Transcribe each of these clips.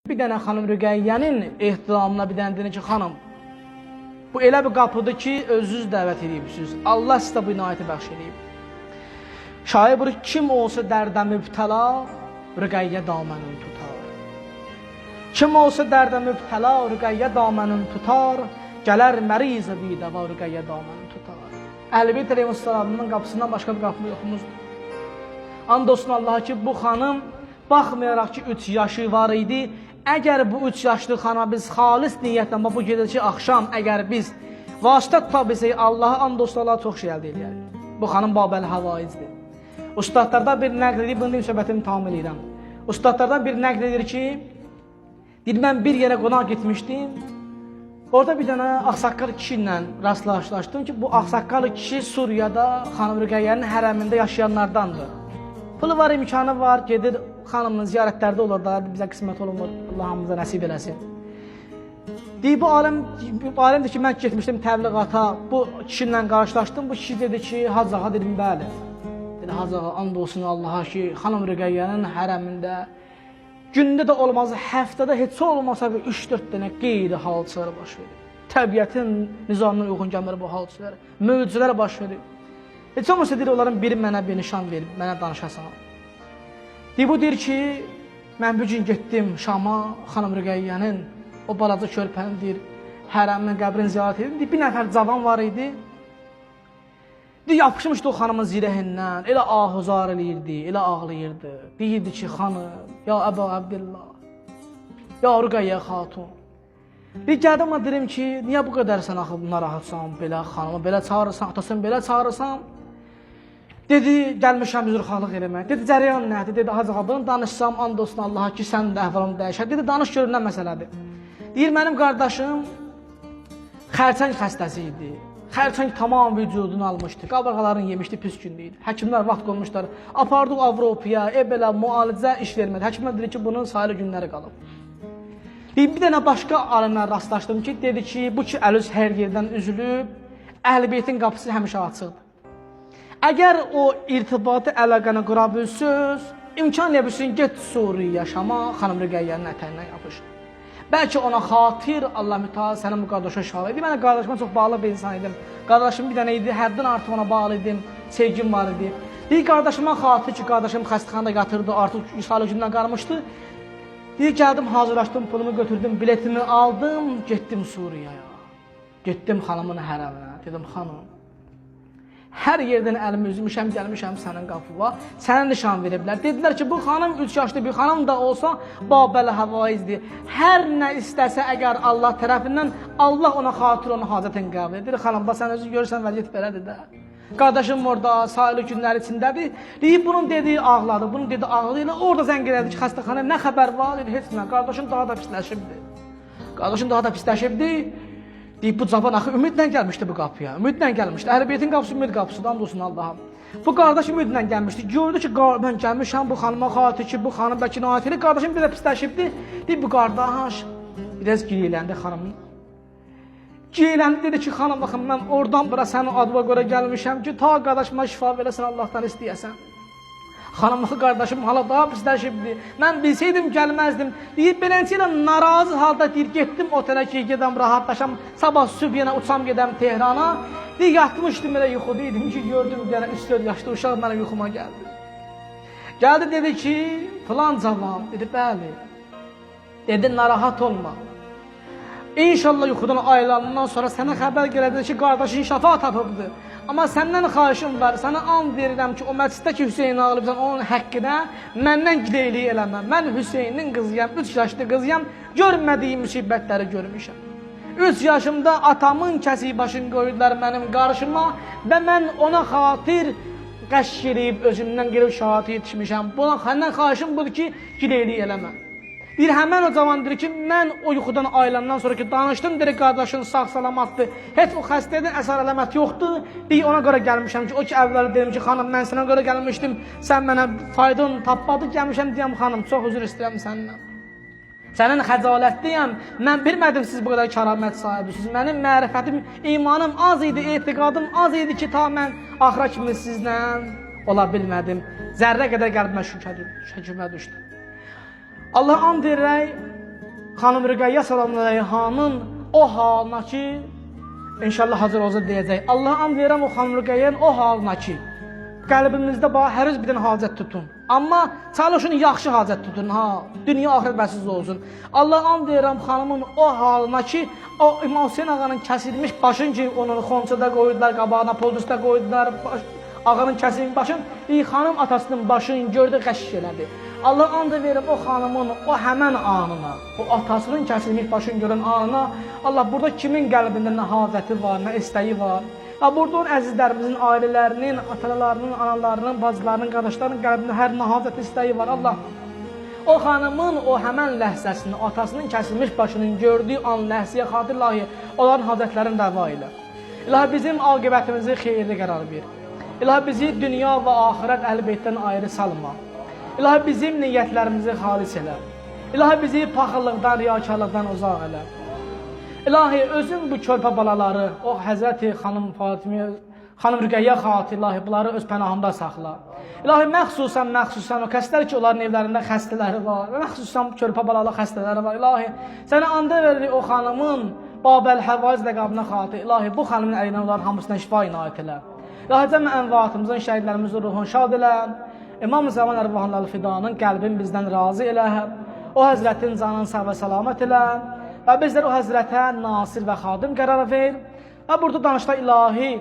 Bir dənə xanım Rüqəyyənin ehtiramına bir dənə deyir ki, xanım, bu elə bir qapıdır ki, özünüz dəvət edirsiniz. Allah sizə bu inayəti bəxş edib. Şair buyurur, kim olsa dərdə mübtəla, Rüqəyyə damənini tutar. Kim olsa dərdə mübtəla, Rüqəyyə damənini tutar. Gələr mərizə bidəva, Rüqəyyə damənini tutar. Əhl-i Aleyhisselamın qapısından başqa bir qapı yoxumuzdur. And olsun Allaha ki, bu xanım, baxmayaraq ki, 3 yaşı var idi, əgər bu 3 yaşlı xana biz xalis niyyətlə, bu gecəki axşam, əgər biz vasitə tuta bilsək, Allaha and olsun Allaha çox şey əldə edərik. Bu xanım Babəl Havaizdir. Ustadlardan bir nəql edir, bunu söhbətimi tamam edirəm. Ustadlardan bir nəql edir ki, mən bir yerə qonaq getmişdim, orada bir dənə ağsaqqal kişi ilə rastlaşdım ki, bu ağsaqqal kişi Suriyada xanım Rüqəyyənin hərəmində yaşayanlardandır. Pulu var, imkanı var, gedir xanımın ziyarətlərdə olur da, bizə qismət olunmur, Allah hamımıza nəsib eləsin. Deyir, bu alimdir ki, mən getmişdim təbliğata, bu kişi ilə qarşılaşdım, bu kişi dedi ki, Hacı ağa, dedim, bəli. Dedi, Hacı ağa, and olsun Allaha ki, xanım Rüqəyyənin hərəmində gündə də olmaz, həftədə heç olmasa 3-4 dənə qeyri-hadisələr baş verir. Təbiətin nizamına uyğun gəlməli bu hadisələr, möcüzələr baş verir. Heç olmasa deyir, onların biri mənə bir nişan verib, mənə danışasan. Deyir, bu deyir ki, mən bu gün getdim Şama, xanım Rüqəyyənin, o balaca körpənin deyir, hərəmin qəbrini ziyarət edim. Deyir, bir nəfər cavan var idi. Deyir, yapışmışdı o xanımın zirəhindən, elə ahuzar eləyirdi, elə ağlayırdı. Deyirdi ki, xanım, ya Əbu Abdillah, ya Rüqəyyə xatun. Deyir, gəldim ona dedim ki, niyə bu qədər sən axı narahatsan, belə xanımı belə çağırırsan, atasını belə çağırırsan? Dedi, gəlmişəm üzrxalıq eləmək. Dedi, cərəyan nədir? Dedi, Hacı ağa, bunu danışsam, and olsun Allaha ki, sən də əhvalım dəyişər. Dedi, danış görün nə məsələdir. Deyir, mənim qardaşım xərçəng xəstəsi idi. Xərçəng tamam vücudunu almışdı. Qabırğalarını yemişdi, pis gündü. Həkimlər vaxt qoymuşlar. Apardıq Avropaya, belə müalicə iş vermədi. Həkimlər dedi ki, bunun sayılı günləri qalıb. Deyir, bir dənə başqa alimlər rastlaşdım ki, dedi ki, bu ki, əl-üz hər yerdən üzülüb, Əhl-i Beytin qapısı həmişə açıqdır. Əgər o irtibatı əlaqəni qura bilsiniz, imkan edə get Suriyə yaşama, xanım Rüqəyyənin ətəyindən yapış. Bəlkə ona xatir Allah mütəala sənin bu qardaşa şahid idi. Mən qardaşıma çox bağlı bir insan idim. Qardaşım bir dənə idi, həddən artıq ona bağlı idim, sevgim var idi. Deyir, qardaşıma xatir ki, qardaşım xəstəxanada yatırdı, artıq salı gündən qarmışdı. Deyir, gəldim, hazırlaşdım, pulumu götürdüm, biletimi aldım, getdim Suriyaya. Getdim xanımın hərəminə, dedim, xanım, hər yerdən əlimi üzmüşəm, gəlmişəm sənin qapıva, sənə nişan veriblər. Dedilər ki, bu xanım 3 yaşlı bir xanım da olsa, Babəl Havaizdir. Hər nə istəsə əgər Allah tərəfindən, Allah ona xatir, ona hacətini qəbul edir. Xanım, sən özü görürsən, vəziyyət belədir də. Qardaşım orada, sayılı günlər içindədir. Deyib, bunun dediyi ağladı, bunun dediyi ağladı. Elə orada zəng elədi ki, xəstəxana nə xəbər var? Dedi, heç nə, qardaşım daha da pisləşibdi. Deyib, bu cavan axı ümidlə gəlmişdi bu qapıya, ümidlə gəlmişdi. Əhl-i Beytin qapısı ümid qapısıdır, and olsun Allaha. Bu qardaş ümidlə gəlmişdi, gördü ki, mən gəlmişəm bu xanıma xatir ki, bu xanım bəlkə nəhayət elə, qardaşım bir də pisləşibdi. Deyib, bu qardaş biraz giyləndi xanımın. Giyləndi, dedi ki, xanım, baxın, mən oradan bura sənin adına görə gəlmişəm ki, ta qardaşıma şifa verəsən, Allahdan istəyəsən. Xanımlı qardaşım hala daha pisləşibdi. Mən bilsəydim, gəlməzdim. Deyib, beləncə ilə narazı halda deyir, getdim otelə ki, gedəm, rahatlaşam, sabah sübh yenə uçam gedəm Tehrana. Deyir, yatmışdım elə yuxudaydım ki, gördüm, 3-4 yaşlı uşaq mənə yuxuma gəldi. Gəldi, dedi ki, filan cavan, dedi, bəli. Dedi, narahat olma. İnşallah yuxudan ayılanından sonra sənə xəbər gələcək ki, qardaşın şəfa tapıbdır. Amma səndən xahişim var, sənə and verirəm ki, o məclisdə ki, Hüseyni ağlıbsan, onun həqqinə məndən gileyliyi eləməm. Mən Hüseynin qızıyam, 3 yaşlı qızıyam, görmədiyim müsibətləri görmüşəm. 3 yaşımda atamın kəsik başını qoydular mənim qarşıma və mən ona xatir qəşq eləyib, özümdən gəlib şahati yetişmişəm. Buna səndən xahişim budur ki, gileyliyi eləməm. Bir həmən o cavan deyir ki, mən o yuxudan ayılandan sonra ki, danışdım, deyir, qardaşın sağ-salamatdır, heç o xəstədən əsər əlamət yoxdur, deyir, ona görə gəlmişəm ki, o ki, əvvəli deyim ki, xanım, mən sənə görə gəlmişdim, sən mənə faydan tapmadı, gəlmişəm, deyəm, xanım, çox üzr istəyirəm səndən. Sənin xəcalətliyəm, mən bilmədim siz bu qədər kəramət sahibisiniz, mənim mərifətim, imanım az idi, etiqadım az idi ki, ta mən axıra kimi sizlə ola bilmədim, zərrə qədər qəlbimə şükürmə düşdü. Allah and verək, xanım Rüqəyyə salamlayhanın o halına ki, İnşallah hazır olacaq deyəcək. Allah and verirəm o xanım Rüqəyyənin o halına ki, qəlbimizdə hər bir dənə hacət tutun. Amma çalışın yaxşı hacət tutun ha. Dünya axirət bəsiz olsun. Allah and verirəm xanımın o halına ki, o İmam Hüseyin ağanın kəsilmiş başın ki, onu xonçada qoydular, qabağına poldusda qoydular, ağanın kəsilmiş başın, xanım atasının başını gördü, qəşiş elədi. Allah and verir o xanımın o həmən anına, o atasının kəsilmiş başını görən anına, Allah burada kimin qəlbində nə hazəti var, nə istəyi var. Burada onun əzizlərimizin, ailələrinin, atalarının, analarının, bacılarının, qardaşlarının qəlbində hər nə hazəti istəyi var. Allah o xanımın o həmən ləhzəsini, atasının kəsilmiş başının gördüyü an ləhziyə xatir ilahi, onların hazətlərini dəva ilə. İlahi bizim aqibətimizi xeyirli qərar ver. İlahi bizi dünya və axirət əhl-beytdən ayrı salma. İlahi bizim niyyətlərimizi xalis elə. İlahi bizi paxıllıqdan, riyakarlıqdan uzaq elə. İlahi özün bu körpə balaları, o Həzrəti xanım Fatimə, xanım Rüqəyyə xatir ilahi bunları öz pənahında saxla. İlahi məxsusən o kəslər ki, onların evlərində xəstələri var, məxsusən körpə balalı xəstələri var. İlahi sənə anda veririk o xanımın Babəl Həvaiz ləqabına xatir. İlahi bu xanımın əlindən onların hamısına şifa inayət elə. İlahi cəmə ənvatımızın, şəhidlərimizin ruhunu şad elə. İmam-ı Zaman Ərvahınlar Fidanın qəlbin bizdən razı elə. O Həzrətin canını sağ və salamat elə. Və bizlər o Həzrətə nasir və xadim qərar ver. Və burada danışda ilahi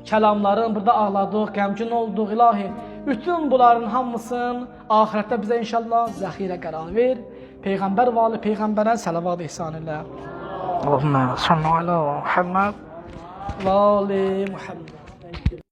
kəlamların, burada ağladıq, qəmgin olduq, ilahi. Bütün bunların hamısını ahirətdə bizə inşallah zəxirə qərar ver. Peyğəmbər və ali Peyğəmbərə salavat ihsan elə. Allahümmə salli alə Muhammed və ali Muhammed.